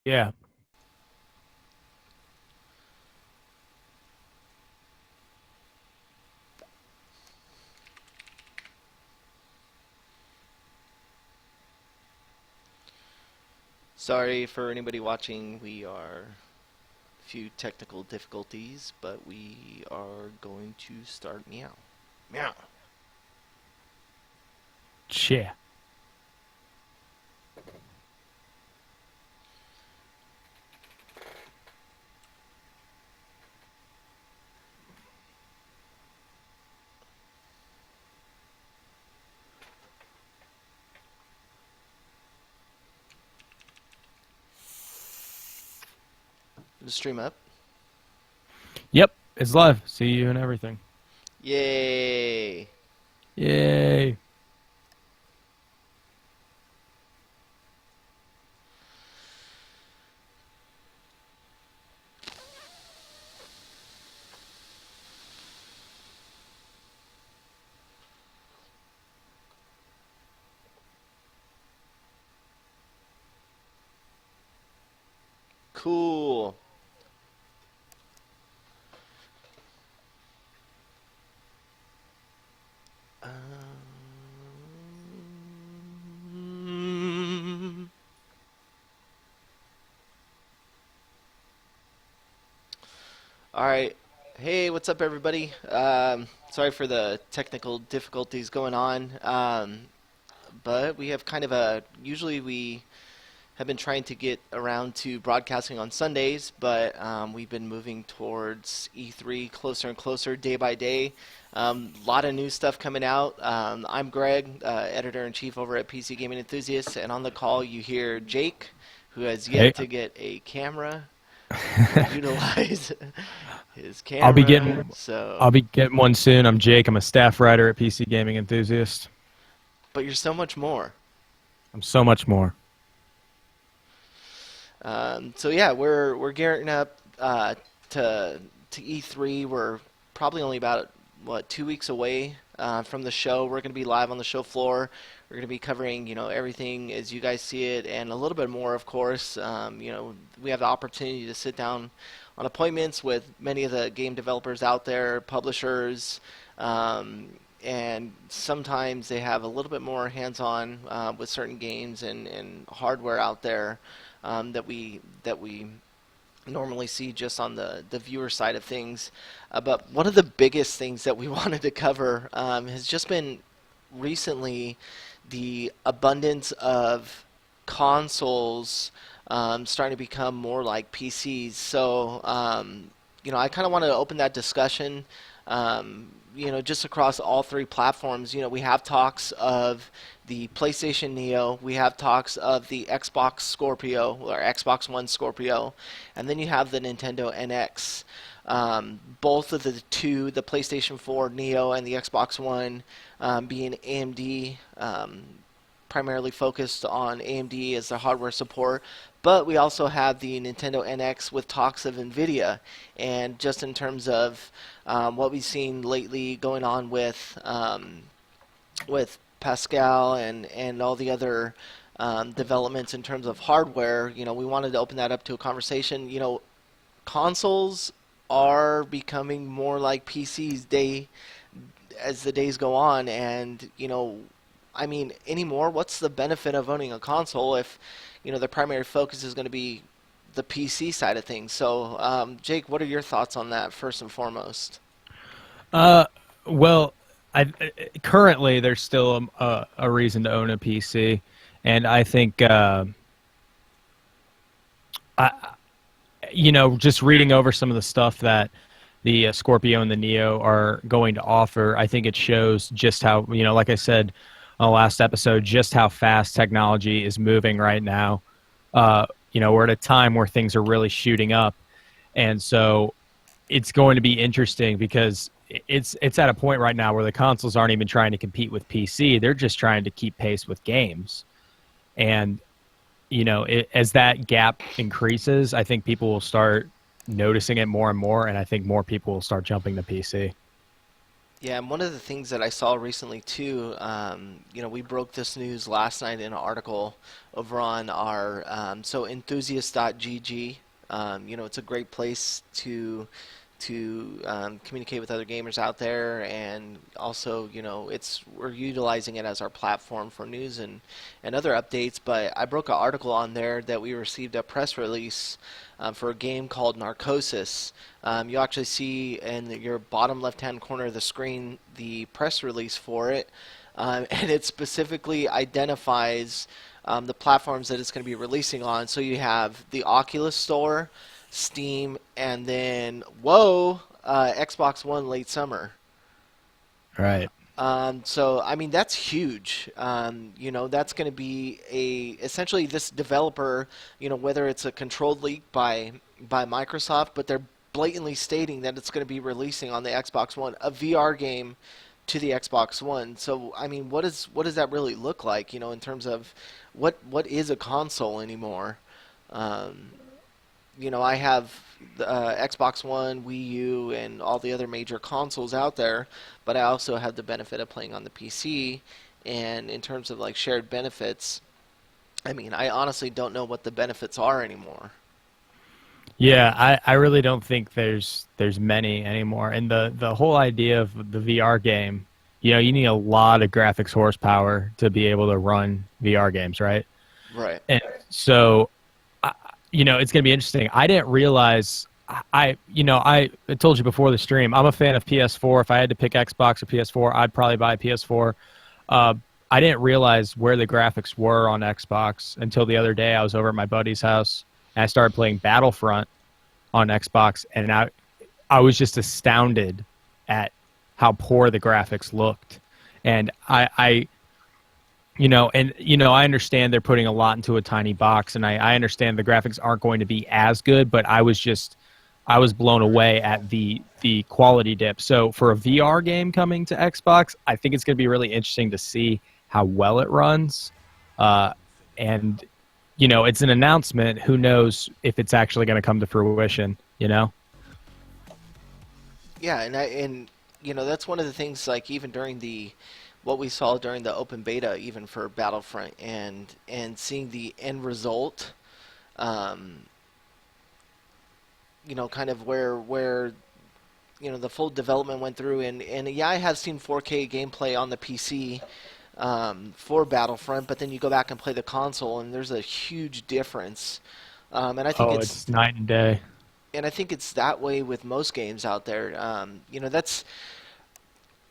Yeah. Sorry for anybody watching. We are a few technical difficulties, but we are going to start meow. Meow. Yeah. The stream up. Yep. It's live. See you and everything. Yay! Yay. Cool. All right. Hey, what's up, everybody? Sorry for the technical difficulties going on, but we have kind of a. Usually, we have been trying to get around to broadcasting on Sundays, but we've been moving towards E3 closer and closer day by day. A lot of new stuff coming out. I'm Greg, editor in chief over at PC Gaming Enthusiasts, and on the call you hear Jake, who has Hey. yet to get a camera to utilize his I'll be camera. getting So, I'll be getting one soon. I'm Jake. I'm a staff writer at PC Gaming Enthusiast. but you're so much more. I'm so much more. So yeah, we're gearing up to E3. We're probably only about 2 weeks away from the show. We're going to be live on the show floor. We're going to be covering everything as you guys see it, and a little bit more, of course. We have the opportunity to sit down on appointments with many of the game developers out there, publishers. And sometimes they have a little bit more hands-on with certain games and hardware out there that we normally see just on the viewer side of things. But one of the biggest things that we wanted to cover has just been recently the abundance of consoles starting to become more like PCs. So, I kind of want to open that discussion. Just across all three platforms, we have talks of the PlayStation Neo, we have talks of the Xbox Scorpio or Xbox One Scorpio, and then you have the Nintendo NX. Both of the two, the PlayStation 4 Neo and the Xbox One, being AMD, primarily focused on AMD as the hardware support. But we also have the Nintendo NX with talks of NVIDIA. And just in terms of what we've seen lately going on with Pascal and all the other developments in terms of hardware, we wanted to open that up to a conversation. Consoles are becoming more like PCs as the days go on, and I mean, anymore, what's the benefit of owning a console if the primary focus is going to be the PC side of things? So, Jake, what are your thoughts on that first and foremost? Uh, well, currently there's still a reason to own a PC, and I think I just reading over some of the stuff that the Scorpio and the Neo are going to offer, I think it shows just how, like I said on the last episode, just how fast technology is moving right now. We're at a time where things are really shooting up. And so it's going to be interesting because it's at a point right now where the consoles aren't even trying to compete with PC. They're just trying to keep pace with games. And as that gap increases, I think people will start noticing it more and more, and I think more people will start jumping to PC. Yeah, and one of the things that I saw recently too, we broke this news last night in an article over on our so enthusiast.gg. It's a great place to communicate with other gamers out there, and also, it's we're utilizing it as our platform for news and other updates. But I broke an article on there that we received a press release for a game called Narcosis. You actually see in your bottom left-hand corner of the screen the press release for it, and it specifically identifies the platforms that it's going to be releasing on. So you have the Oculus Store, Steam, and then Xbox One late summer. Right. So I mean that's huge. That's going to be essentially this developer. Whether it's a controlled leak by Microsoft, but they're blatantly stating that it's going to be releasing on the Xbox One a VR game to the Xbox One. So I mean, what does that really look like? In terms of what is a console anymore? Um, I have the Xbox One, Wii U, and all the other major consoles out there, but I also have the benefit of playing on the PC. And in terms of like shared benefits, I mean, I honestly don't know what the benefits are anymore. Yeah, I really don't think there's many anymore. And the whole idea of the VR game, you need a lot of graphics horsepower to be able to run VR games, right? Right. And so, it's going to be interesting. I didn't realize I told you before the stream, I'm a fan of PS4. If I had to pick Xbox or PS4, I'd probably buy PS4. Uh, I didn't realize where the graphics were on Xbox until the other day. I was over at my buddy's house and I started playing Battlefront on Xbox, and I was just astounded at how poor the graphics looked. And I understand they're putting a lot into a tiny box, and I understand the graphics aren't going to be as good, but I was blown away at the quality dip. So for a VR game coming to Xbox, I think it's going to be really interesting to see how well it runs. And it's an announcement. Who knows if it's actually going to come to fruition? Yeah, and that's one of the things. Like even during what we saw during the open beta, even for Battlefront, and seeing the end result, um, kind of where the full development went through, and yeah, I have seen 4K gameplay on the PC for Battlefront, but then you go back and play the console, and there's a huge difference. And I think Oh, it's night and day. it's that way with most games out there. That's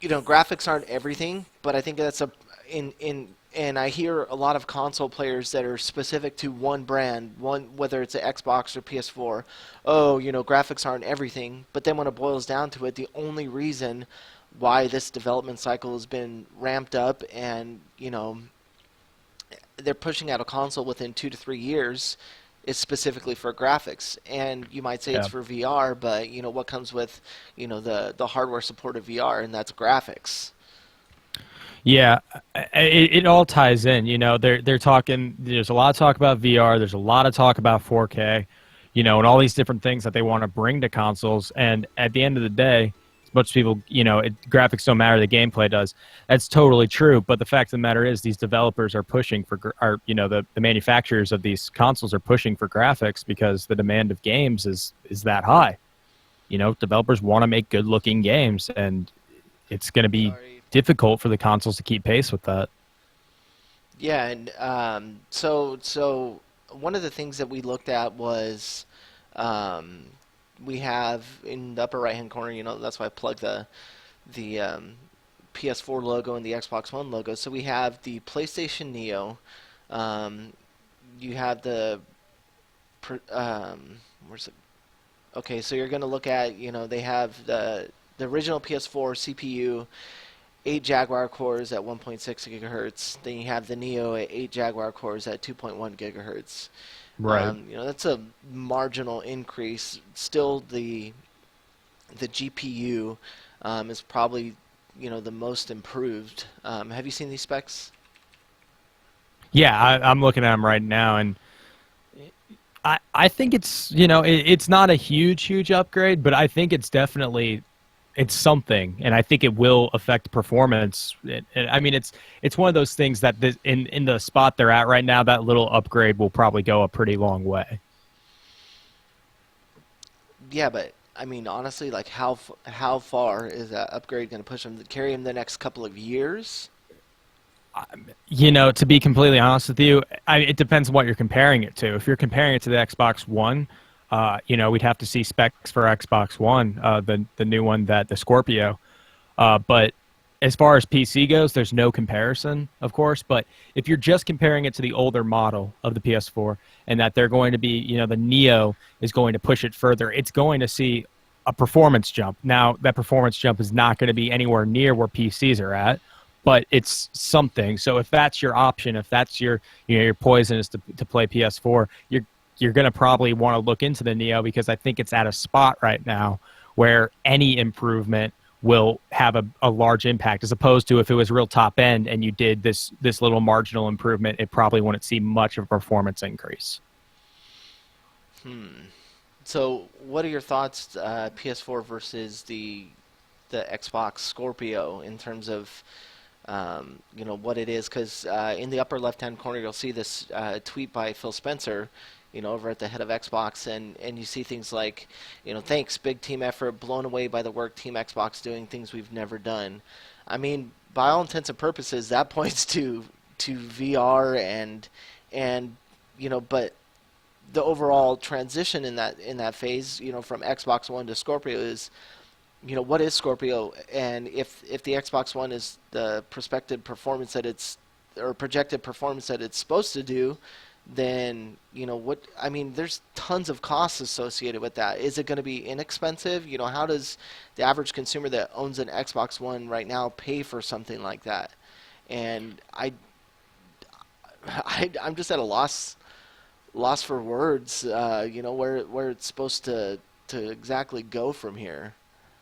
graphics aren't everything, but I think that's in and I hear a lot of console players that are specific to one brand, whether it's an Xbox or PS4. Oh, graphics aren't everything, but then when it boils down to it, the only reason why this development cycle has been ramped up, and they're pushing out a console within 2 to 3 years, is specifically for graphics. And you might say Yeah. it's for VR, but what comes with the hardware support of VR, and that's graphics. Yeah, it all ties in. They're talking. There's a lot of talk about VR. There's a lot of talk about 4K. And all these different things that they want to bring to consoles. And at the end of the day, most people, graphics don't matter. The gameplay does. That's totally true. But the fact of the matter is, these developers are pushing for, the manufacturers of these consoles are pushing for graphics because the demand of games is that high. Developers want to make good-looking games, and it's going to be Sorry. difficult for the consoles to keep pace with that. Yeah, and so one of the things that we looked at was um, we have in the upper right hand corner. That's why I plugged the PS4 logo and the Xbox One logo. So we have the PlayStation Neo. Um, you have where's it? Okay, so you're going to look at, they have the original PS4 CPU, 8 Jaguar cores at 1.6 gigahertz. Then you have the Neo at 8 Jaguar cores at 2.1 gigahertz. Right. That's a marginal increase. Still, the GPU is probably the most improved. Have you seen these specs? Yeah, I'm looking at them right now, and I think it's it's not a huge upgrade, but I think it's definitely it's something, and I think it will affect performance. I mean, it's one of those things that in the spot they're at right now, that little upgrade will probably go a pretty long way. Yeah, but I mean, honestly, like how far is that upgrade going to push them? Carry them the next couple of years? To be completely honest with you, it depends on what you're comparing it to. If you're comparing it to the Xbox One, we'd have to see specs for Xbox One, the new one, the Scorpio. But as far as PC goes, there's no comparison, of course. But if you're just comparing it to the older model of the PS4, and that they're going to be, the Neo is going to push it further, it's going to see a performance jump. Now, that performance jump is not going to be anywhere near where PCs are at, but it's something. So if that's your option, if that's your poison is to play PS4, you're going to probably want to look into the Neo, because I think it's at a spot right now where any improvement will have a large impact, as opposed to if it was real top end and you did this little marginal improvement, it probably wouldn't see much of a performance increase. So, what are your thoughts, PS4 versus the Xbox Scorpio, in terms of what it is? Because in the upper left-hand corner, you'll see this tweet by Phil Spencer, over at the head of Xbox, and you see things like, thanks, big team effort, blown away by the work Team Xbox doing, things we've never done. I mean, by all intents and purposes, that points to VR and but the overall transition in that phase, from Xbox One to Scorpio is, what is Scorpio? And if the Xbox One is the projected performance that it's supposed to do, then there's tons of costs associated with that. Is it going to be inexpensive? How does the average consumer that owns an Xbox One right now pay for something like that? And I'm just at a loss for words, where it's supposed to exactly go from here.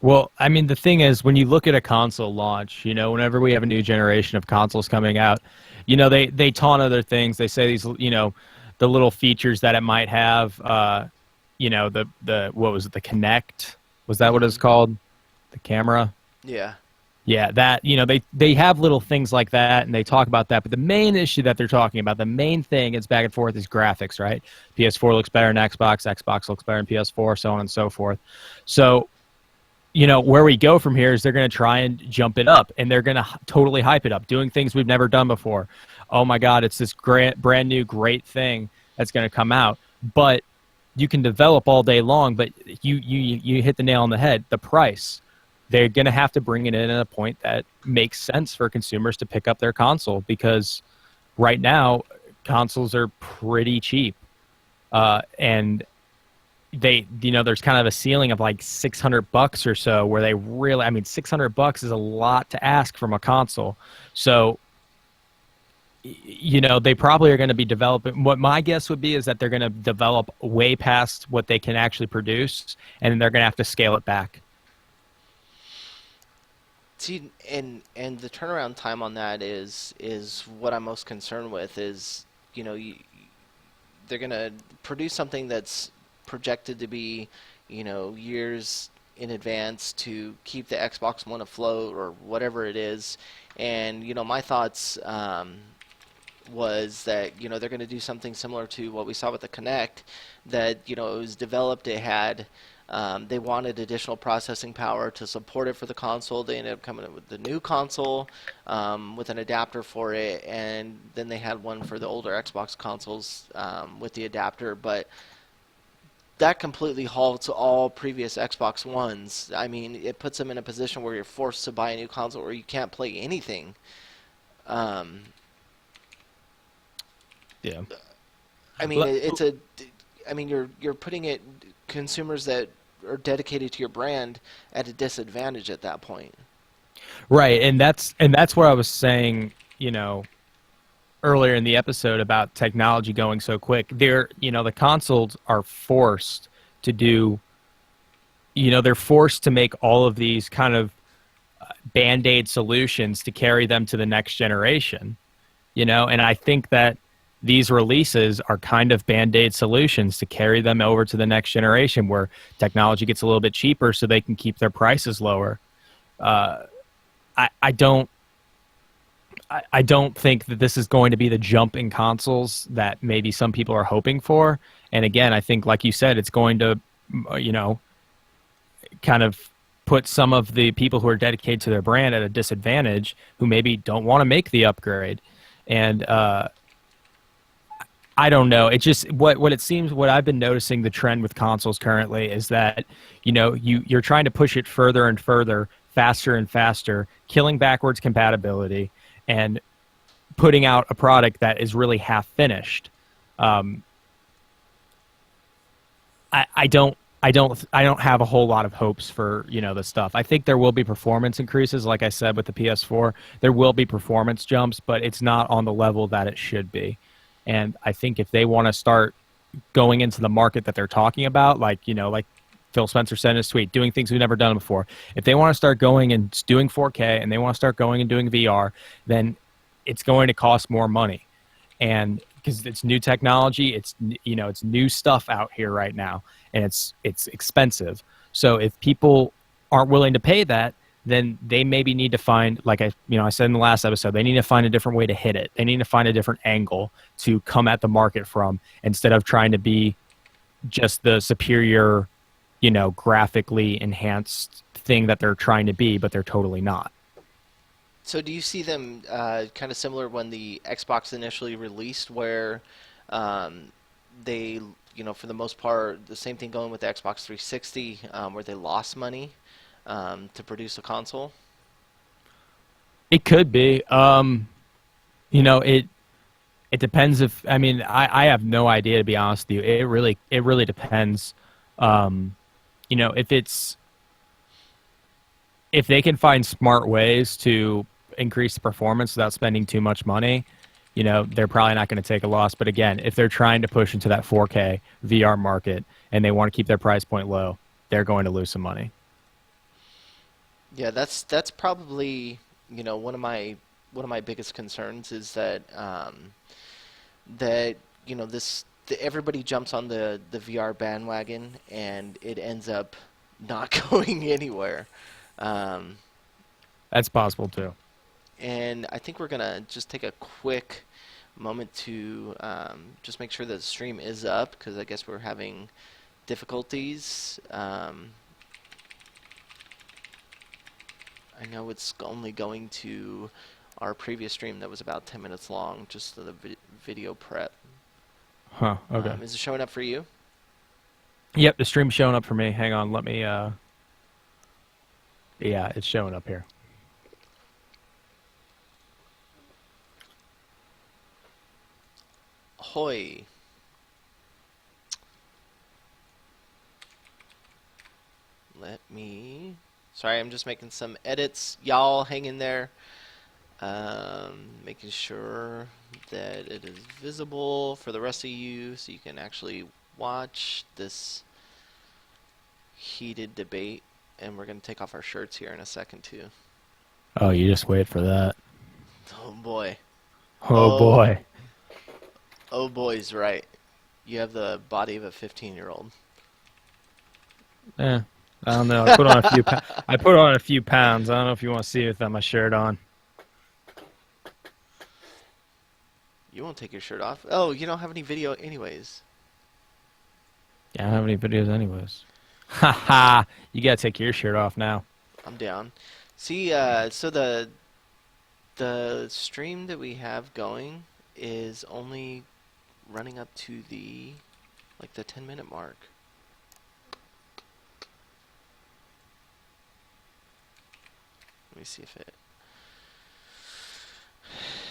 Well, I mean, the thing is, when you look at a console launch, whenever we have a new generation of consoles coming out, they taunt other things. They say these, the little features that it might have, what was it, the Kinect? Was that what it's called? The camera? Yeah. Yeah, that, they have little things like that, and they talk about that. But the main issue that they're talking about, the main thing, it's back and forth, is graphics, right? PS4 looks better in Xbox looks better in PS4, so on and so forth. So, where we go from here is they're going to try and jump it up, and they're going to totally hype it up, doing things we've never done before. Oh my God, it's this brand new great thing that's going to come out. But you can develop all day long, but you hit the nail on the head. The price. They're going to have to bring it in at a point that makes sense for consumers to pick up their console, because right now consoles are pretty cheap. And there's kind of a ceiling of like $600 or so, where $600 is a lot to ask from a console. So, they probably are going to be developing. What my guess would be is that they're going to develop way past what they can actually produce, and then they're going to have to scale it back. See, and the turnaround time on that is what I'm most concerned with. Is they're going to produce something that's projected to be, years in advance to keep the Xbox One afloat or whatever it is. And, my thoughts was that, they're going to do something similar to what we saw with the Kinect, that, it was developed, it had, they wanted additional processing power to support it for the console. They ended up coming up with the new console with an adapter for it, and then they had one for the older Xbox consoles with the adapter. But that completely halts all previous Xbox Ones. I mean, it puts them in a position where you're forced to buy a new console where you can't play anything. Yeah. I mean, you're putting it, consumers that are dedicated to your brand, at a disadvantage at that point. Right, and that's what I was saying, earlier in the episode about technology going so quick. The consoles are forced to do, they're forced to make all of these kind of Band-Aid solutions to carry them to the next generation, and I think that these releases are kind of Band-Aid solutions to carry them over to the next generation, where technology gets a little bit cheaper so they can keep their prices lower. uh, I don't I don't think that this is going to be the jump in consoles that maybe some people are hoping for. And again, I think, like you said, it's going to, you know, kind of put some of the people who are dedicated to their brand at a disadvantage who maybe don't want to make the upgrade. And I don't know. It just what it seems what I've been noticing the trend with consoles currently is that you're trying to push it further and further, faster and faster, killing backwards compatibility, and putting out a product that is really half finished. Um, I don't have a whole lot of hopes for this stuff. I think there will be performance increases, like I said with the PS4. There will be performance jumps, but it's not on the level that it should be. And I think if they want to start going into the market that they're talking about, like Phil Spencer said in his tweet, doing things we've never done before. If they want to start going and doing 4K and they want to start going and doing VR, then it's going to cost more money. And because it's new technology, it's new stuff out here right now, and it's expensive. So if people aren't willing to pay that, then they maybe need to find, like I said in the last episode, they need to find a different way to hit it. They need to find a different angle to come at the market from, instead of trying to be just the superior, graphically enhanced thing that they're trying to be, but they're totally not. So do you see them kind of similar when the Xbox initially released, where um, they, for the most part, the same thing going with the Xbox 360, where they lost money to produce a console? It could be. It depends if I mean I have no idea, to be honest with you. It really depends. Um, if if they can find smart ways to increase the performance without spending too much money, they're probably not going to take a loss. But again, if they're trying to push into that 4K VR market and they want to keep their price point low, they're going to lose some money. Yeah, that's probably, one of my biggest concerns is that everybody jumps on the VR bandwagon and it ends up not going anywhere. Um, That's possible too. and I think we're gonna just take a quick moment to just make sure that the stream is up, because I guess we're having difficulties. I know it's only going to our previous stream that was about 10 minutes long, just the video prep. Huh. Okay. Is it showing up for you? Yep, the stream's showing up for me. Hang on, let me yeah, it's showing up here. Hoy. Let me. Sorry, I'm just making some edits. Y'all hang in there. Making sure that it is visible for the rest of you so you can actually watch this heated debate. And we're going to take off our shirts here in a second, too. Oh, you just wait for that. Oh, boy. Oh Oh, boy. oh, boy's right. You have the body of a 15-year-old. Eh, I don't know. I put on a few. I put on a few pounds. I don't know if you want to see it without my shirt on. You won't take your shirt off. Oh, you don't have any video anyways. Yeah, I don't have any videos anyways. Ha ha! You gotta take your shirt off now. I'm down. See, so the stream that we have going is only running up to the 10-minute mark. Let me see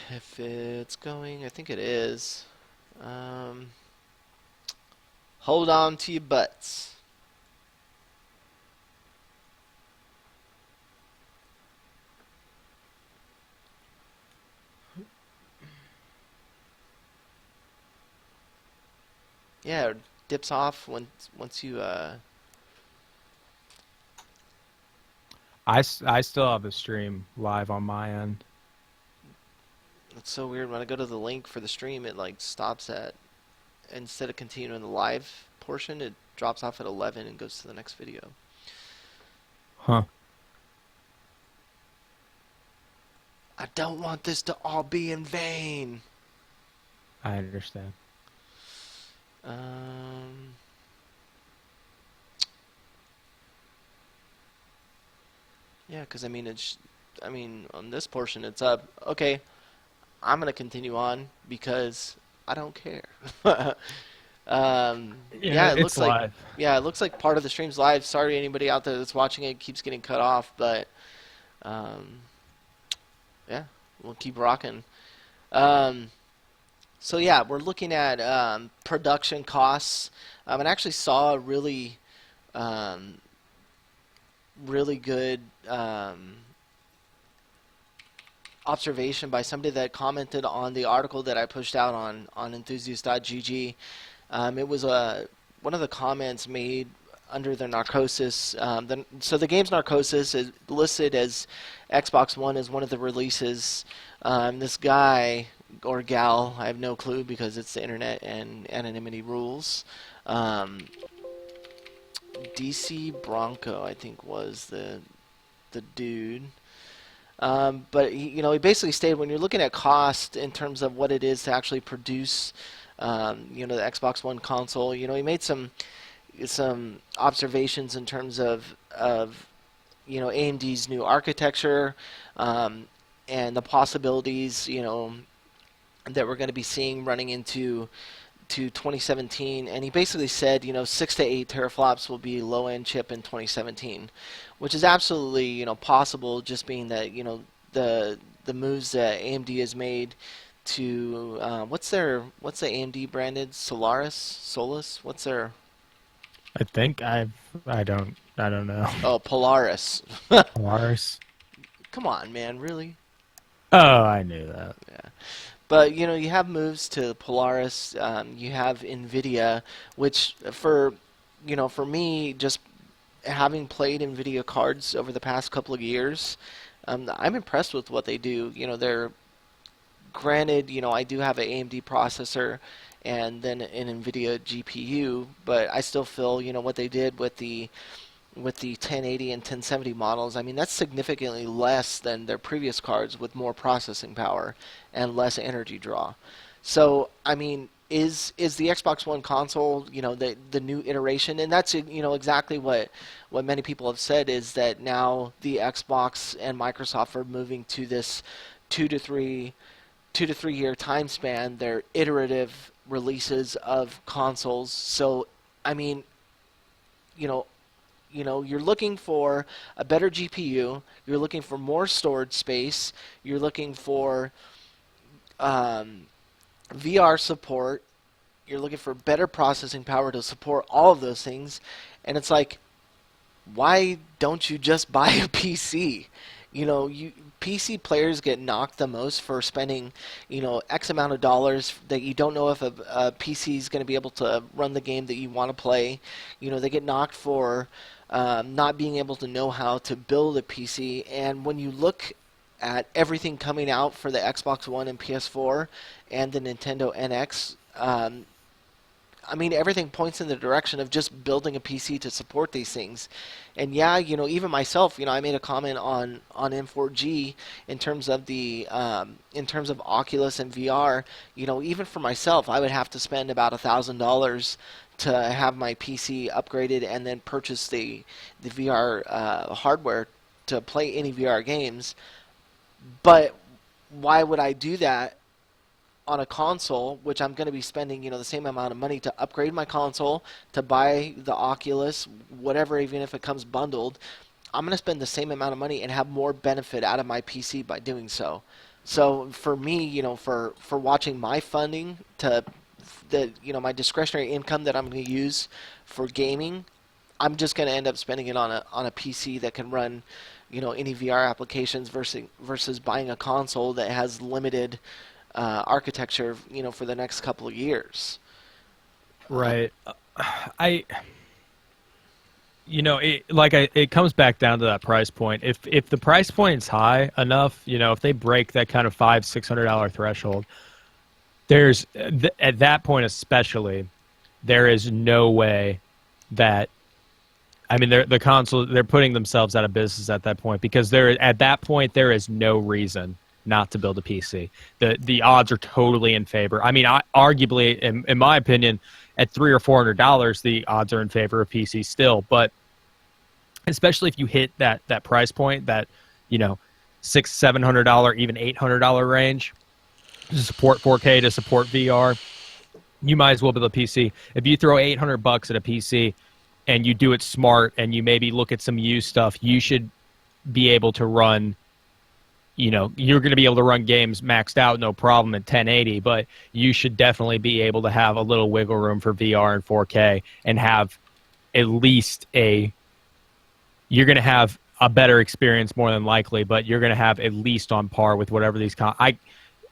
if it's going. I think it is. Um, hold on to your butts. Yeah, it dips off once you I still have the stream live on my end. It's so weird. When I go to the link for the stream, it like stops at, instead of continuing the live portion, it drops off at 11 and goes to the next video. Huh. I don't want this to all be in vain. I understand. Um, yeah, because I mean, on this portion, it's up. Okay, I'm gonna continue on because I don't care. Yeah, Yeah, it it's looks like live. yeah, it looks like part of the stream's live. Sorry, anybody out there that's watching it keeps getting cut off, but um, yeah, we'll keep rocking. Um, so yeah, we're looking at production costs. And I actually saw a um, really good observation by somebody that commented on the article that I pushed out on enthusiast.gg. It was one of the comments made under the Narcosis. So the game's Narcosis is listed as Xbox One as one of the releases. This guy or gal, I have no clue because it's the internet and anonymity rules. DC Bronco, I think, was the dude. But he basically stated when you're looking at cost in terms of what it is to actually produce, the Xbox One console. He made some observations in terms of AMD's new architecture, and the possibilities that we're going to be seeing running into to 2017, and he basically said, 6 to 8 teraflops will be low-end chip in 2017, which is absolutely, possible, just being that, the moves that AMD has made to what's the AMD branded Solus? What's their I don't know. Oh, Polaris. Polaris. Come on, man, really? Oh, I knew that. Yeah. But you have moves to Polaris. You have Nvidia, which for me, just having played Nvidia cards over the past couple of years, I'm impressed with what they do. They're granted, I do have an AMD processor and then an Nvidia GPU, but I still feel what they did with the 1080 and 1070 models, I mean, that's significantly less than their previous cards with more processing power and less energy draw. So, I mean, is the Xbox One console, the new iteration, and that's exactly what many people have said, is that now the Xbox and Microsoft are moving to this 2 to 3 year time span. They're iterative releases of consoles. So, I mean, you know, you're looking for a better GPU, you're looking for more storage space, you're looking for VR support, you're looking for better processing power to support all of those things, and it's like, why don't you just buy a PC? PC players get knocked the most for spending, X amount of dollars that you don't know if a PC is going to be able to run the game that you want to play. They get knocked for not being able to know how to build a PC. And when you look at everything coming out for the Xbox One and PS4 and the Nintendo NX, I mean, everything points in the direction of just building a PC to support these things. And yeah, even myself, I made a comment on M4G in terms of in terms of Oculus and VR. Even for myself, I would have to spend about $1,000 to have my PC upgraded and then purchase the VR hardware to play any VR games. But why would I do that on a console, which I'm going to be spending, the same amount of money to upgrade my console, to buy the Oculus, whatever, even if it comes bundled? I'm going to spend the same amount of money and have more benefit out of my PC by doing so. So for me, for watching my funding my discretionary income that I'm going to use for gaming, I'm just going to end up spending it on a PC that can run, any VR applications versus buying a console that has limited architecture, for the next couple of years. Right. I it comes back down to that price point. If the price point's high enough, if they break that kind of $500-$600 threshold, there's at that point especially, there is no way that, I mean, the console, they're putting themselves out of business at that point, because at that point there is no reason not to build a PC. The odds are totally in favor. I mean, arguably, in my opinion, at $300 or $400, the odds are in favor of PC still. But especially if you hit that price point, that $600-700, even $800 range to support 4K, to support VR, you might as well build a PC. If you throw $800 at a PC and you do it smart and you maybe look at some used stuff, you should be able to run, you're going to be able to run games maxed out, no problem, at 1080, but you should definitely be able to have a little wiggle room for VR and 4K and have at least you're going to have a better experience more than likely, but you're going to have at least on par with whatever these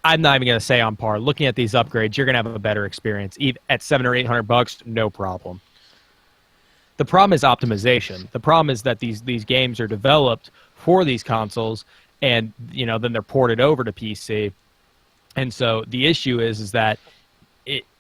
I'm not even going to say on par. Looking at these upgrades, you're going to have a better experience. At $700 or $800, no problem. The problem is optimization. The problem is that these games are developed for these consoles, and then they're ported over to PC. And so the issue is that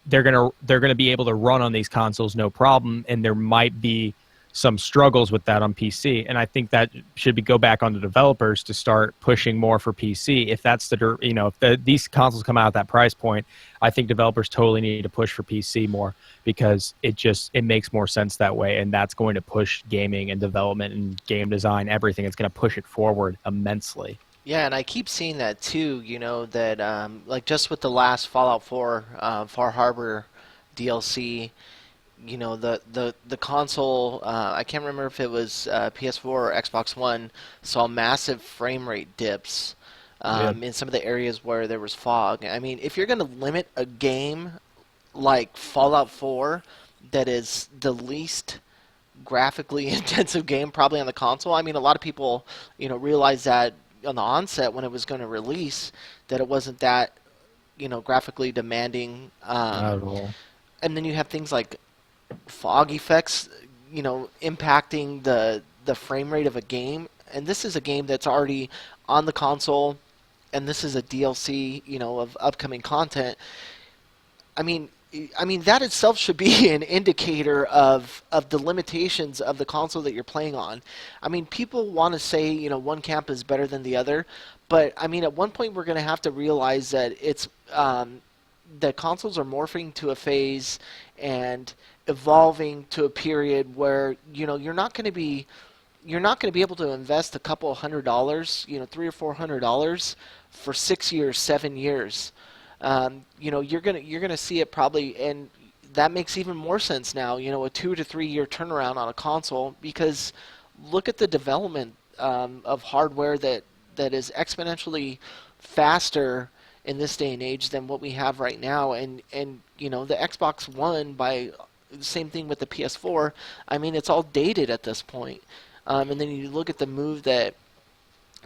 they're gonna be able to run on these consoles no problem, and there might be some struggles with that on PC. And I think that should go back on the developers to start pushing more for PC. If that's if these consoles come out at that price point, I think developers totally need to push for PC more, because it makes more sense that way, and that's going to push gaming and development and game design, everything. It's going to push it forward immensely. Yeah, and I keep seeing that too, that like just with the last Fallout 4 Far Harbor DLC, the console, I can't remember if it was PS4 or Xbox One, saw massive frame rate dips in some of the areas where there was fog. I mean, if you're going to limit a game like Fallout 4, that is the least graphically intensive game probably on the console. I mean, a lot of people, realized that on the onset when it was going to release, that it wasn't that, graphically demanding. Not at all. And then you have things like fog effects, impacting the frame rate of a game. And this is a game that's already on the console, and this is a DLC, of upcoming content. I mean that itself should be an indicator of the limitations of the console that you're playing on. I mean, people want to say, one camp is better than the other, but I mean, at one point we're going to have to realize that it's that consoles are morphing to a phase and evolving to a period where you're not going to be able to invest a couple $100, $300 or $400 for 6 years, 7 years. You're gonna see it probably, and that makes even more sense now. A 2 to 3 year turnaround on a console, because look at the development of hardware that is exponentially faster in this day and age than what we have right now. And the Xbox One, by same thing with the PS4. I mean, it's all dated at this point. And then you look at the move that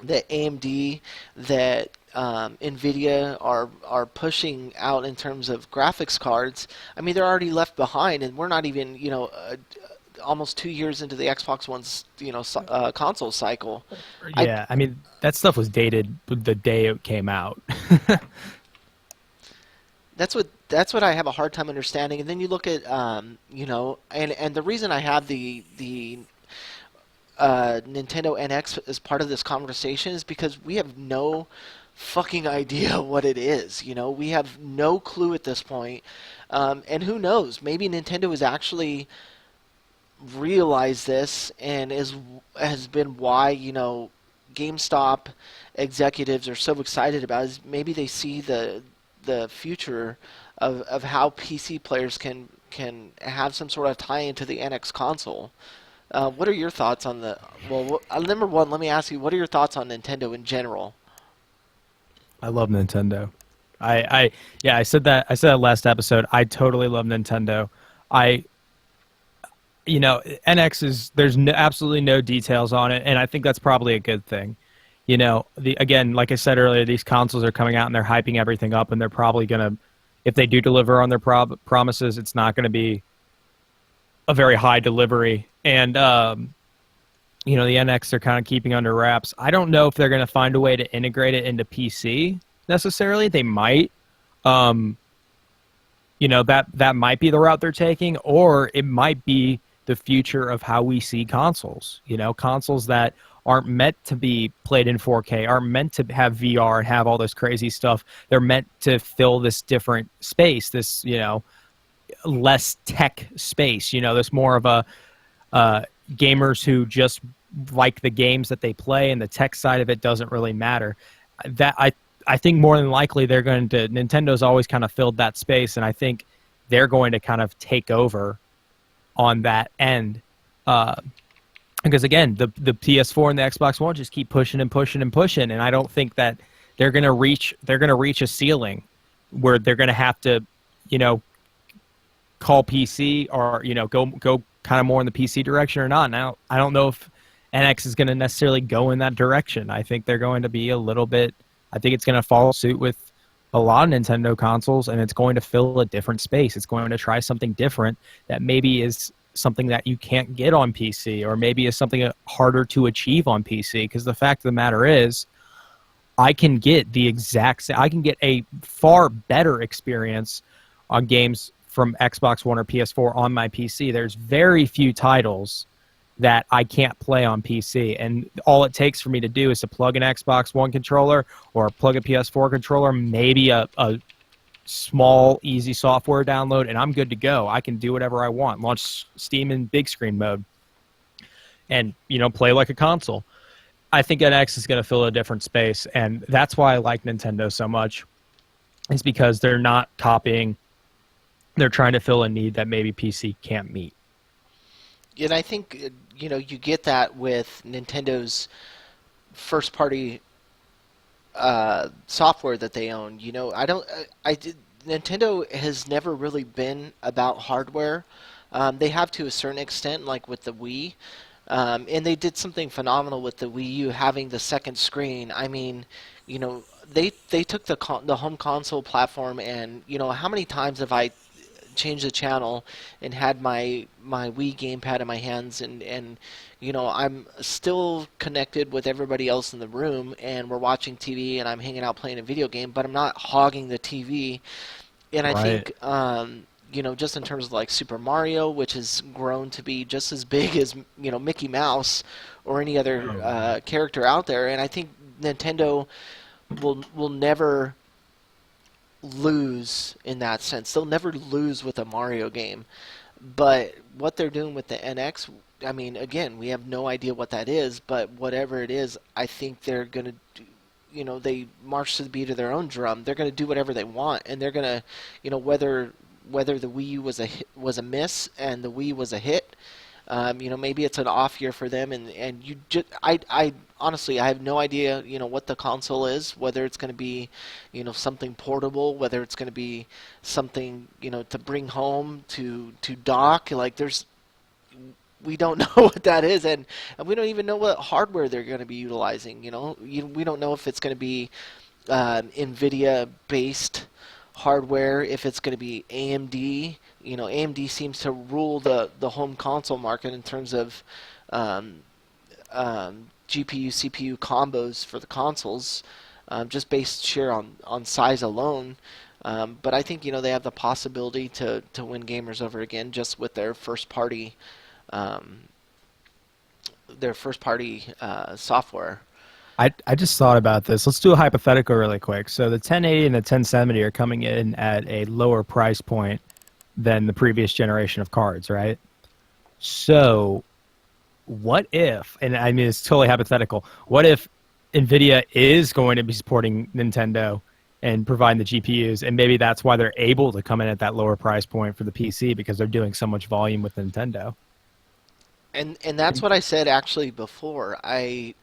AMD, that NVIDIA are pushing out in terms of graphics cards. I mean, they're already left behind, and we're not even almost 2 years into the Xbox One's console cycle. Yeah, I mean, that stuff was dated the day it came out. That's what I have a hard time understanding. And then you look at and the reason I have the Nintendo NX as part of this conversation is because we have no fucking idea what it is. We have no clue at this point. And who knows? Maybe Nintendo has actually realized this and has been why GameStop executives are so excited about it. Is maybe they see the future of how PC players can have some sort of tie into the NX console. What are your thoughts on number one, let me ask you, what are your thoughts on Nintendo in general? I love Nintendo. I said that last episode. I totally love Nintendo. NX there's absolutely no details on it, and I think that's probably a good thing. Again, like I said earlier, these consoles are coming out and they're hyping everything up, and they're probably gonna, if they do deliver on their promises, it's not going to be a very high delivery. And the NX they're kind of keeping under wraps. I don't know if they're going to find a way to integrate it into PC necessarily. They might. That might be the route they're taking, or it might be the future of how we see consoles. You know, consoles that aren't meant to be played in 4K, aren't meant to have VR and have all this crazy stuff. They're meant to fill this different space, this, you know, less tech space. You know, there's more of a gamers who just like the games that they play, and the tech side of it doesn't really matter. That I think more than likely they're going to, Nintendo's always kind of filled that space, and I think they're going to kind of take over on that end. Because again, the PS4 and the Xbox One just keep pushing and pushing and pushing, and I don't think that they're going to reach a ceiling where they're going to have to, you know, call PC or, you know, go kind of more in the PC direction or not. Now, I don't know if NX is going to necessarily go in that direction. I think they're going to be a little bit, I think it's going to follow suit with a lot of Nintendo consoles, and it's going to fill a different space. It's going to try something different that maybe is something that you can't get on PC, or maybe is something harder to achieve on PC. Because the fact of the matter is, I can get a far better experience on games from Xbox One or PS4 on my PC. There's very few titles that I can't play on PC, and all it takes for me to do is to plug an Xbox One controller or plug a PS4 controller, maybe a small, easy software download, and I'm good to go. I can do whatever I want, launch Steam in big screen mode, and, you know, play like a console. I think NX is going to fill a different space, and that's why I like Nintendo so much. Is because they're not copying. They're trying to fill a need that maybe PC can't meet. And I think, you know, you get that with Nintendo's first-party software that they own. You know, Nintendo has never really been about hardware. They have to a certain extent, like with the Wii. And they did something phenomenal with the Wii U having the second screen. I mean, you know, they took the home console platform, and, you know, how many times have I changed the channel and had my Wii gamepad in my hands, and you know, I'm still connected with everybody else in the room, and we're watching TV, and I'm hanging out playing a video game, but I'm not hogging the TV. And I Right. think, you know, just in terms of like Super Mario, which has grown to be just as big as, you know, Mickey Mouse or any other character out there, and I think Nintendo will never lose in that sense. They'll never lose with a Mario game. But what they're doing with the NX, I mean, again, we have no idea what that is, but whatever it is, I think they're going to, you know, they march to the beat of their own drum. They're going to do whatever they want, and they're going to, you know, whether the Wii U was a miss and the Wii was a hit, you know, maybe it's an off year for them, and you just, I honestly, I have no idea, you know, what the console is, whether it's going to be, you know, something portable, whether it's going to be something, you know, to bring home to dock. Like, we don't know what that is, and we don't even know what hardware they're going to be utilizing. You know, we don't know if it's going to be NVIDIA based hardware, if it's going to be AMD. You know, AMD seems to rule the home console market in terms of GPU CPU combos for the consoles, just based sheer on size alone. But I think, you know, they have the possibility to win gamers over again just with their first party software. I just thought about this. Let's do a hypothetical really quick. So the 1080 and the 1070 are coming in at a lower price point than the previous generation of cards, right? So what if, and I mean, it's totally hypothetical, what if NVIDIA is going to be supporting Nintendo and providing the GPUs, and maybe that's why they're able to come in at that lower price point for the PC, because they're doing so much volume with Nintendo. And that's what I said actually before. I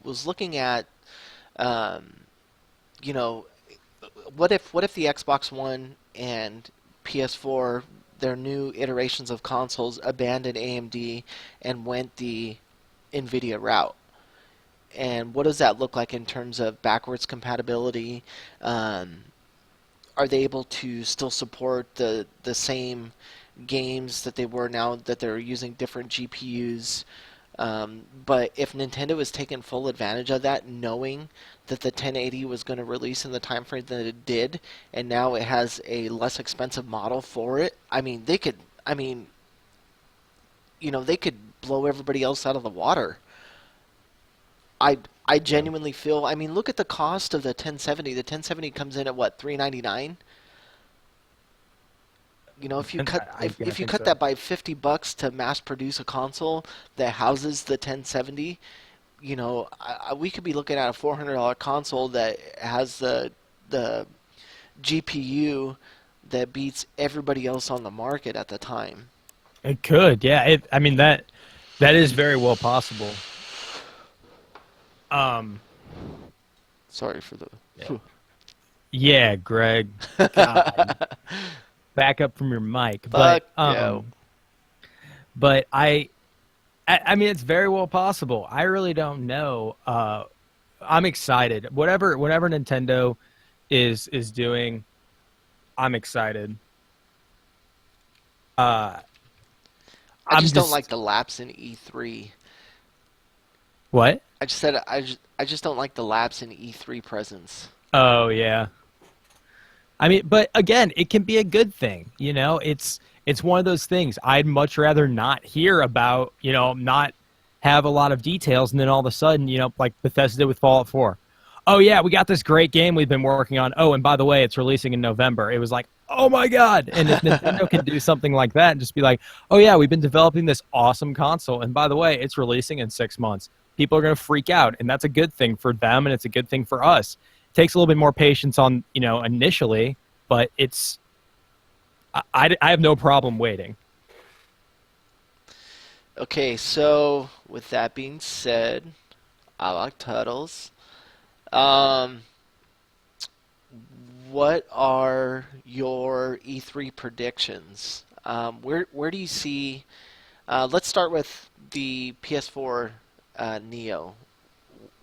was looking at, you know, what if the Xbox One and PS4, their new iterations of consoles, abandoned AMD and went the NVIDIA route? And what does that look like in terms of backwards compatibility? Are they able to still support the same games that they were, now that they're using different GPUs? But if Nintendo has taken full advantage of that, knowing that the 1080 was going to release in the time frame that it did, and now it has a less expensive model for it, I mean, they could. I mean, they could blow everybody else out of the water. I I Yeah. genuinely feel. I mean, look at the cost of the 1070. The 1070 comes in at what, 399. If you cut Yeah, I if you think cut so. that by $50 to mass produce a console that houses the 1070, we could be looking at a $400 console that has the GPU that beats everybody else on the market at the time. It could, yeah. I mean that is very well possible. Um, Sorry for the. yeah, yeah, Greg. God, back up from your mic. Fuck yo. But I mean, it's very well possible. I really don't know. I'm excited. Whatever Nintendo is doing, I'm excited. Uh, I I'm just don't like just the lapse in E3. what? I just don't like the lapse in E3 presence. Oh yeah. I mean, but again, it can be a good thing. It's one of those things. I'd much rather not hear about, not have a lot of details, and then all of a sudden, like Bethesda did with Fallout 4. Oh yeah, we got this great game we've been working on. Oh, and by the way, it's releasing in November. It was like, oh my god! And if Nintendo can do something like that and just be like, oh yeah, we've been developing this awesome console, and by the way, it's releasing in 6 months. People are going to freak out, and that's a good thing for them, and it's a good thing for us. It takes a little bit more patience on, initially, but I have no problem waiting. Okay, so with that being said, I like turtles. Um, what are your E3 predictions? Where do you see? Let's start with the PS4 Neo.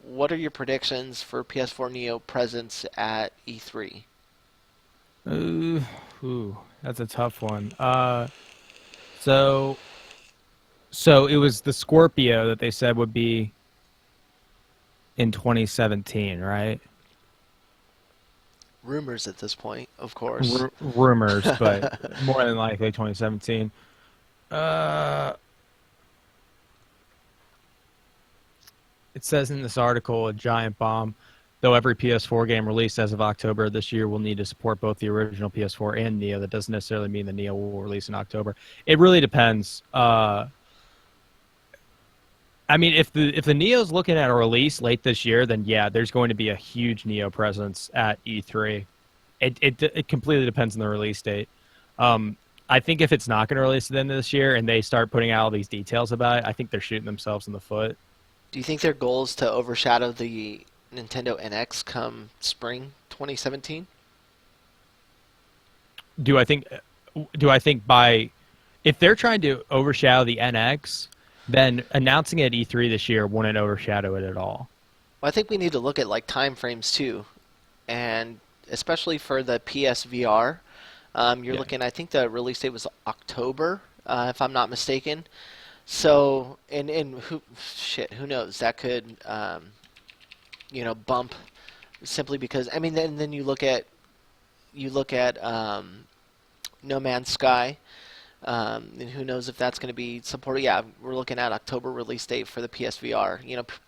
What are your predictions for PS4 Neo presence at E3? Ooh, that's a tough one. So so it was the Scorpio that they said would be in 2017, right? Rumors at this point, of course. Rumors, but more than likely 2017. Uh, it says in this article, a giant bomb. Though every PS4 game released as of October this year will need to support both the original PS4 and Neo, that doesn't necessarily mean the Neo will release in October. It really depends. I mean, if the Neo's looking at a release late this year, then yeah, there's going to be a huge Neo presence at E3. It completely depends on the release date. I think if it's not going to release at the end of this year and they start putting out all these details about it, I think they're shooting themselves in the foot. Do you think their goal is to overshadow the Nintendo NX come spring 2017? Do I think? Do I think by if they're trying to overshadow the NX, then announcing it at E3 this year wouldn't overshadow it at all. Well, I think we need to look at like time frames too, and especially for the PSVR. You're Yeah. looking. I think the release date was October, if I'm not mistaken. So, and who knows? That could, bump simply because I mean, then you look at No Man's Sky. And who knows if that's going to be supported? Yeah, we're looking at October release date for the PSVR.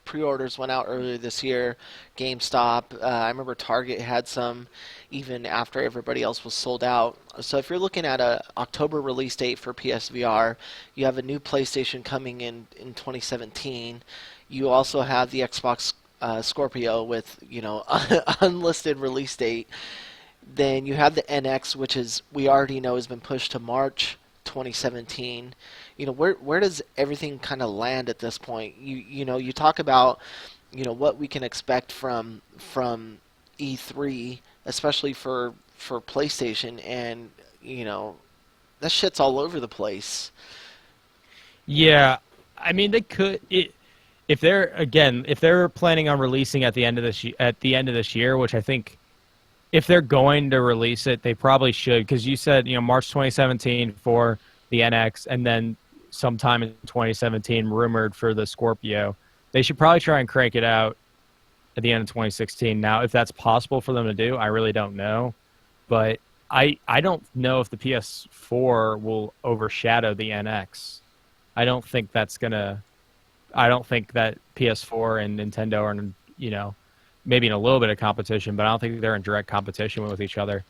Pre-orders went out earlier this year. GameStop, I remember Target had some, even after everybody else was sold out. So if you're looking at a October release date for PSVR, you have a new PlayStation coming in 2017. You also have the Xbox Scorpio with unlisted release date. Then you have the NX, which is we already know has been pushed to March 2017. Where does everything kind of land at this point? You talk about what we can expect from E3, especially for PlayStation, and that shit's all over the place. Yeah, I mean they could if they're planning on releasing at the end of this year, which I think if they're going to release it, they probably should because you said March 2017 for the NX and then sometime in 2017 rumored for the Scorpio. They should probably try and crank it out at the end of 2016. Now, if that's possible for them to do, I really don't know, but I don't know if the PS4 will overshadow the NX. I don't think that's gonna. I don't think that PS4 and Nintendo are, maybe in a little bit of competition, but I don't think they're in direct competition with each other.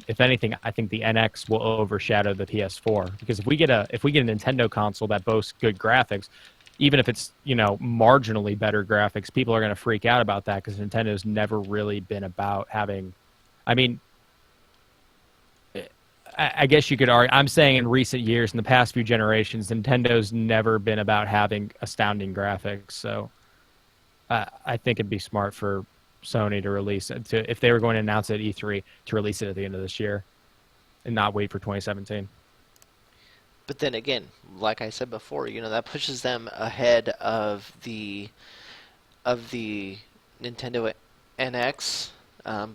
If anything, I think the NX will overshadow the PS4 because if we get a Nintendo console that boasts good graphics, even if it's marginally better graphics, people are going to freak out about that because Nintendo's never really been about having. I mean, I guess you could argue. I'm saying in recent years, in the past few generations, Nintendo's never been about having astounding graphics. So I think it'd be smart for Sony to release it, if they were going to announce it at E3, to release it at the end of this year and not wait for 2017. But then again, like I said before, that pushes them ahead of the Nintendo NX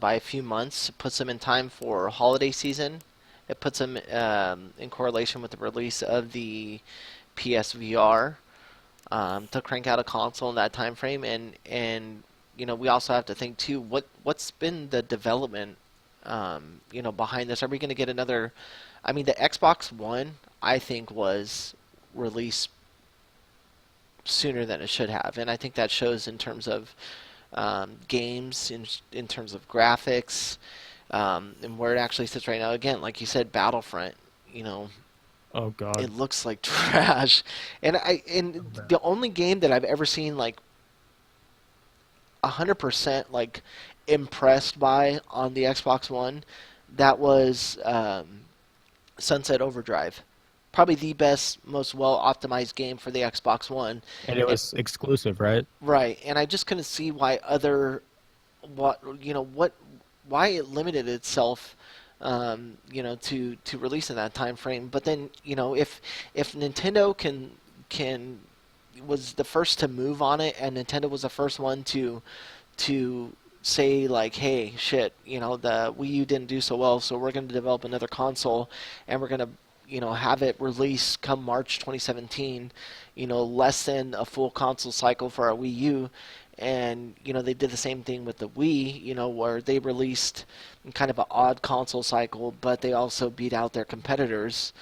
by a few months. It puts them in time for holiday season. It puts them in correlation with the release of the PSVR to crank out a console in that time frame. And we also have to think too, what's been the development behind this? Are we going to get another? I mean, the Xbox One, I think, was released sooner than it should have, and I think that shows in terms of games, in terms of graphics, and where it actually sits right now. Again, like you said, Battlefront, Oh God. it looks like trash, and the only game that I've ever seen like 100% like impressed by on the Xbox One, that was Sunset Overdrive. Probably the best, most well optimized game for the Xbox One. And it And was exclusive, right? right, and I just couldn't see why it limited itself, to release in that time frame. But then, if Nintendo can was the first to move on it, and Nintendo was the first one to say like, hey, shit, the Wii U didn't do so well, so we're going to develop another console, and we're going to have it released come March 2017, less than a full console cycle for our Wii U. And, they did the same thing with the Wii, where they released kind of an odd console cycle, but they also beat out their competitors.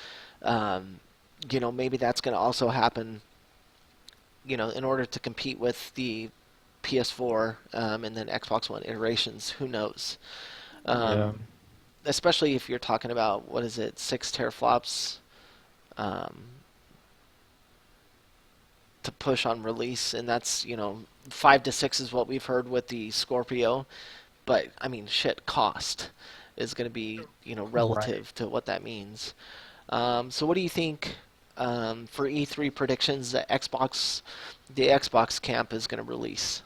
Maybe that's going to also happen, in order to compete with the PS4 and then Xbox One iterations. Who knows? Yeah. Especially if you're talking about, what is it, 6 teraflops um, to push on release, and that's 5 to 6 is what we've heard with the Scorpio. But I mean, shit, cost is going to be Right. relative to what that means. So what do you think for E3 predictions that the Xbox camp is going to release?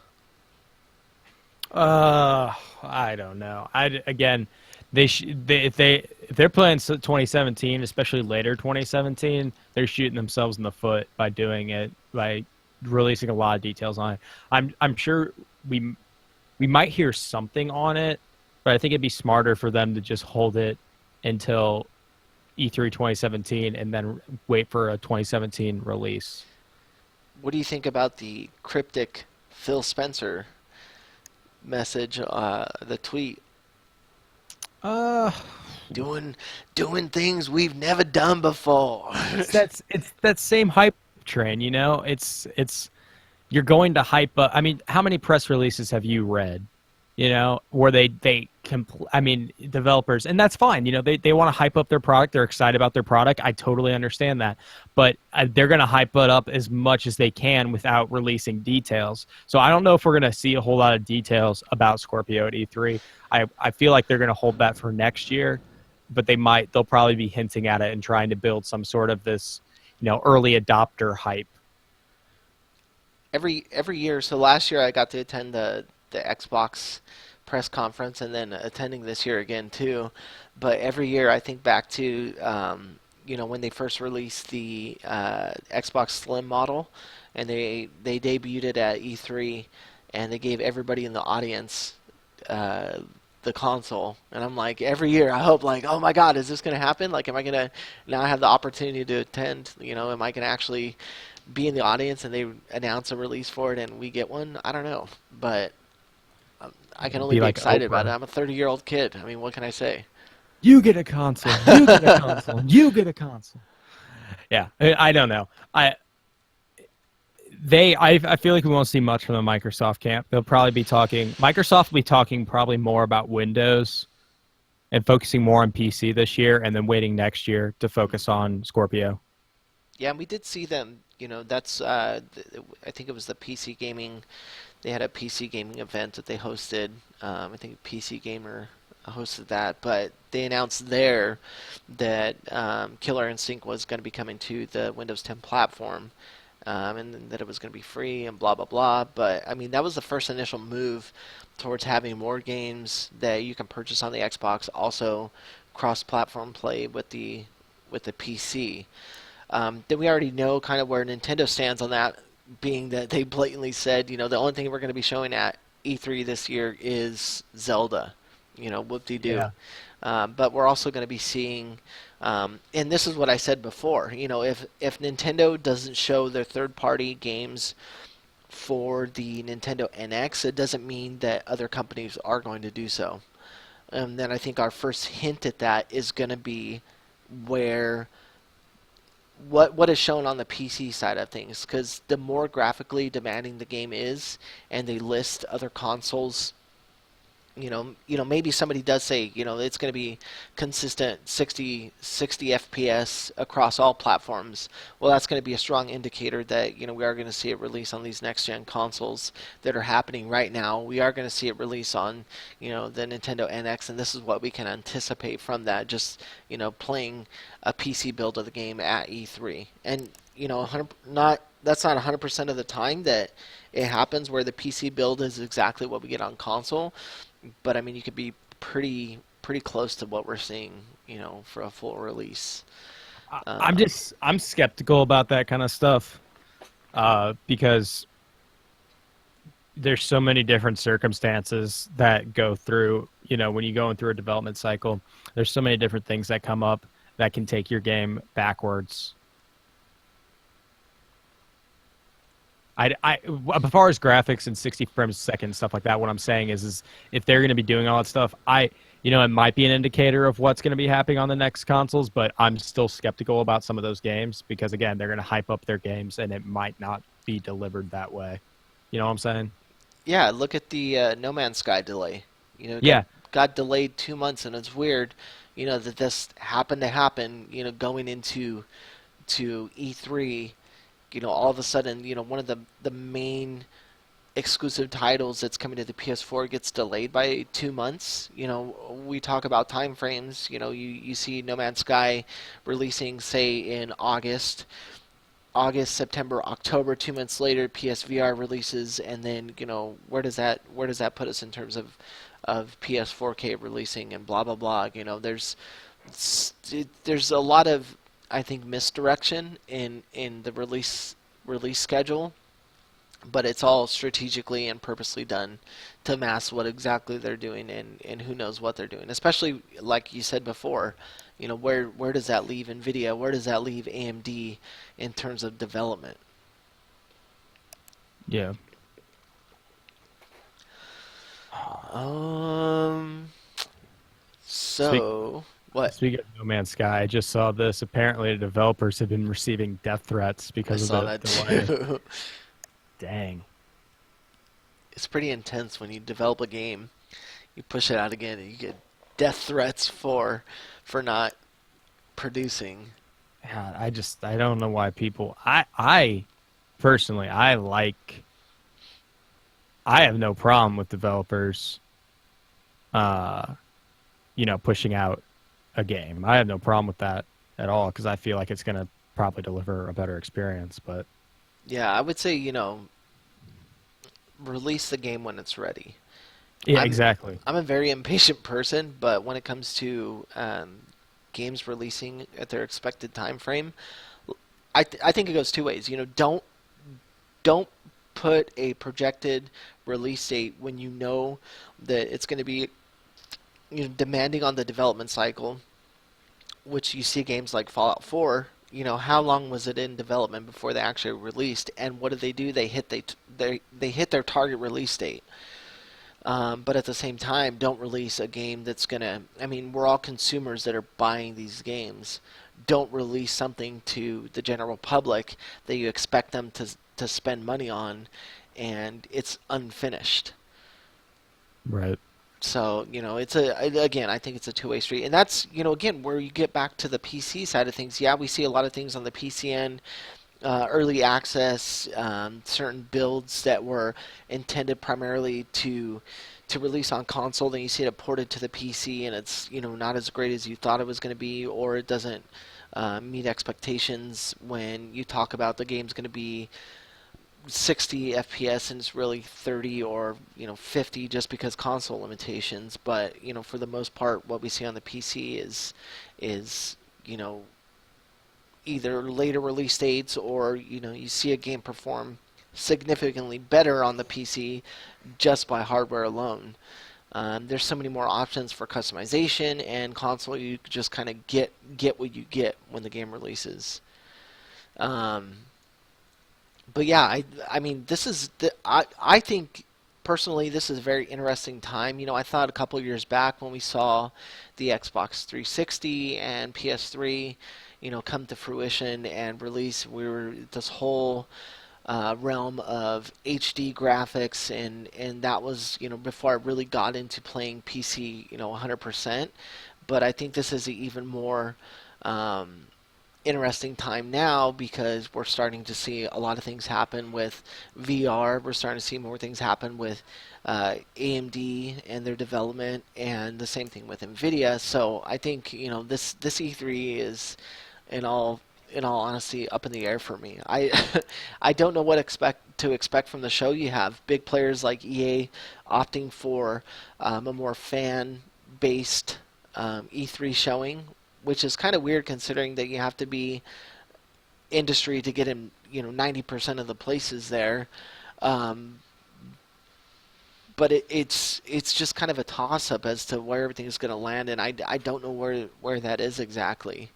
I don't know. Again, if they're playing 2017, especially later 2017, they're shooting themselves in the foot by doing it, by releasing a lot of details on it. I'm sure we might hear something on it, but I think it'd be smarter for them to just hold it until E3 2017 and then wait for a 2017 release. What do you think about the cryptic Phil Spencer message, the tweet? Uh, Doing things we've never done before. it's that same hype train, It's you're going to hype up. I mean, how many press releases have you read? Where I mean, developers, and that's fine. They want to hype up their product. They're excited about their product. I totally understand that, but they're going to hype it up as much as they can without releasing details. So I don't know if we're going to see a whole lot of details about Scorpio at E3. I feel like they're going to hold that for next year, but they'll probably be hinting at it and trying to build some sort of this, early adopter hype. Every year. So last year I got to attend the Xbox press conference, and then attending this year again too. But every year I think back to when they first released the Xbox Slim model, and they debuted it at E3, and they gave everybody in the audience uh, the console. And I'm like, every year I hope, like, oh my God, is this going to happen? Like, am I going to now have the opportunity to attend? Am I going to actually be in the audience and they announce a release for it and we get one? I don't know, but I can only Be be like excited about it. Oprah. I'm a 30-year-old kid. I mean, what can I say? You get a console. You get a console. You get a console. Yeah, I don't know. I feel like we won't see much from the Microsoft camp. They'll probably be talking. Microsoft will be talking probably more about Windows and focusing more on PC this year, and then waiting next year to focus on Scorpio. Yeah, and we did see them. That's I think it was the PC gaming. They had a PC gaming event that they hosted. I think PC Gamer hosted that, but they announced there that Killer Instinct was going to be coming to the Windows 10 platform, and that it was going to be free and blah blah blah. But I mean, that was the first initial move towards having more games that you can purchase on the Xbox, also cross-platform play with the PC. Then we already know kind of where Nintendo stands on that, being that they blatantly said, the only thing we're going to be showing at E3 this year is Zelda. Whoop-de-doo. Yeah. But we're also going to be seeing, and this is what I said before, if Nintendo doesn't show their third-party games for the Nintendo NX, it doesn't mean that other companies are going to do so. And then I think our first hint at that is going to be where what is shown on the PC side of things, because the more graphically demanding the game is, and they list other consoles, maybe somebody does say, it's going to be consistent 60 FPS across all platforms. Well, that's going to be a strong indicator that, we are going to see it release on these next gen consoles that are happening right now. We are going to see it release on, the Nintendo NX, and this is what we can anticipate from that, just, playing a PC build of the game at E3. And, 100, that's not 100% of the time that it happens where the PC build is exactly what we get on console. But I mean, you could be pretty close to what we're seeing, for a full release. I'm skeptical about that kind of stuff, because there's so many different circumstances that go through. When you go through a development cycle, there's so many different things that come up that can take your game backwards. As far as graphics and 60 frames a second stuff like that, what I'm saying is if they're going to be doing all that stuff, it might be an indicator of what's going to be happening on the next consoles, but I'm still skeptical about some of those games because, again, they're going to hype up their games and it might not be delivered that way. You know what I'm saying? Yeah, look at the No Man's Sky delay. Yeah. Got delayed 2 months, and it's weird, that this happened to happen, going into E3. All of a sudden, one of the main exclusive titles that's coming to the PS4 gets delayed by 2 months. We talk about time frames. You see No Man's Sky releasing, say, in August, September, October. 2 months later, PSVR releases, and then where does that put us in terms of PS4K releasing and blah blah blah. There's a lot of, I think, misdirection in the release schedule, but it's all strategically and purposely done to mask what exactly they're doing, and who knows what they're doing. Especially like you said before, where does that leave Nvidia? Where does that leave AMD in terms of development? Yeah. So what? Speaking of No Man's Sky, I just saw this. Apparently, the developers have been receiving death threats I because saw of the that delay. too. Dang. It's pretty intense when you develop a game, you push it out again, and you get death threats for not producing. Yeah, I don't know why people. I personally, I have no problem with developers, pushing out a game. I have no problem with that at all because I feel like it's going to probably deliver a better experience. But Yeah, I would say, release the game when it's ready. yeah, I'm exactly. I'm a very impatient person, but when it comes to games releasing at their expected time frame, I think it goes two ways. Don't put a projected release date when you know that it's going to be demanding on the development cycle, which you see games like Fallout 4. How long was it in development before they actually released, and what did they do? They hit their target release date. But at the same time, don't release a game that's gonna. I mean, we're all consumers that are buying these games. don't release something to the general public that you expect them to spend money on, and it's unfinished. Right. So, it's again, I think it's a two-way street. And that's, again, where you get back to the PC side of things. Yeah, we see a lot of things on the PC end, early access, certain builds that were intended primarily to release on console, then you see it ported to the PC, and it's not as great as you thought it was going to be, or it doesn't meet expectations when you talk about the game's going to be 60 FPS and it's really 30 or 50 just because console limitations. But for the most part, what we see on the PC is either later release dates, or you see a game perform significantly better on the PC just by hardware alone. There's so many more options for customization, and console you just kind of get what you get when the game releases. Um, but yeah, I mean, I think personally this is a very interesting time. I thought a couple of years back when we saw the Xbox 360 and PS3, come to fruition and release, we were this whole realm of HD graphics, and that was before I really got into playing PC 100%. But I think this is an even more um, interesting time now, because we're starting to see a lot of things happen with VR. We're starting to see more things happen with AMD and their development, and the same thing with Nvidia. So I think this E3 is, in all honesty, up in the air for me. I don't know what to expect from the show. You have big players like EA opting for a more fan based E3 showing, which is kind of weird considering that you have to be industry to get in 90% of the places there. Um, but it's just kind of a toss up as to where everything is going to land, and I don't know where that is exactly.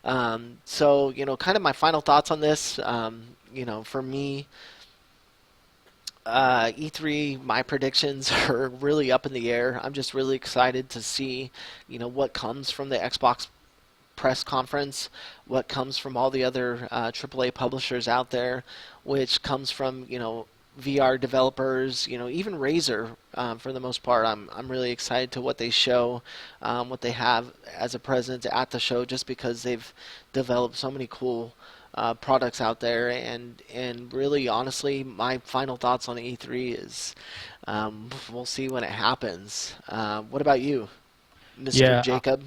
So, kind of my final thoughts on this. For me, E3, my predictions are really up in the air. I'm just really excited to see, what comes from the Xbox press conference, what comes from all the other AAA publishers out there, which comes from, VR developers, even Razer, for the most part. I'm really excited to what they show, what they have as a presence at the show, just because they've developed so many cool products out there. And really, honestly, my final thoughts on E3 is we'll see when it happens. What about you, Mr. Yeah, Jacob?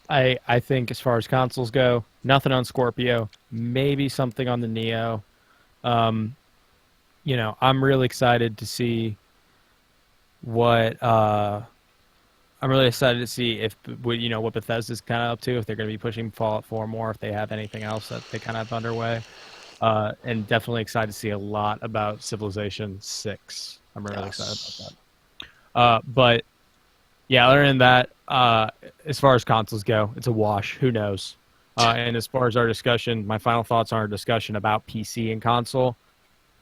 I think as far as consoles go, nothing on Scorpio, maybe something on the Neo. Um, I'm really excited to see what I'm really excited to see if what Bethesda's kind of up to, if they're going to be pushing Fallout 4 more, if they have anything else that they kind of have underway. And definitely excited to see a lot about Civilization 6. I'm really excited about that. But yeah, other than that, as far as consoles go, it's a wash. Who knows? And as far as our discussion, my final thoughts on our discussion about PC and console.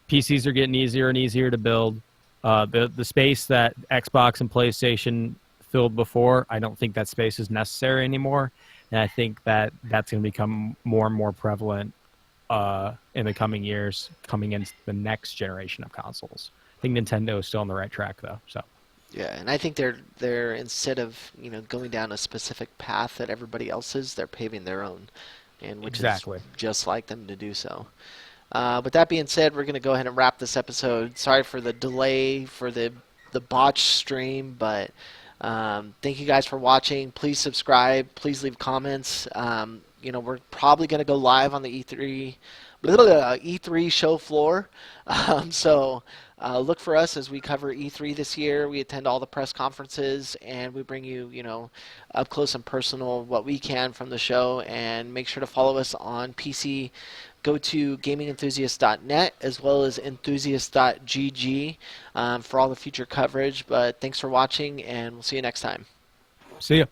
PCs are getting easier and easier to build. The space that Xbox and PlayStation filled before, I don't think that space is necessary anymore, and I think that that's going to become more and more prevalent in the coming years, coming into the next generation of consoles. I think Nintendo is still on the right track, though. So. Yeah, and I think they're instead of going down a specific path that everybody else is, they're paving their own, and which Exactly. is just like them to do so. With that being said, we're going to go ahead and wrap this episode. Sorry for the delay for the botched stream, but thank you guys for watching. Please subscribe. Please leave comments. We're probably going to go live on the E3 show floor. So look for us as we cover E3 this year. We attend all the press conferences, and we bring you, up close and personal what we can from the show. And make sure to follow us on PC. Go to gamingenthusiast.net as well as enthusiast.gg for all the future coverage. But thanks for watching, and we'll see you next time. See ya.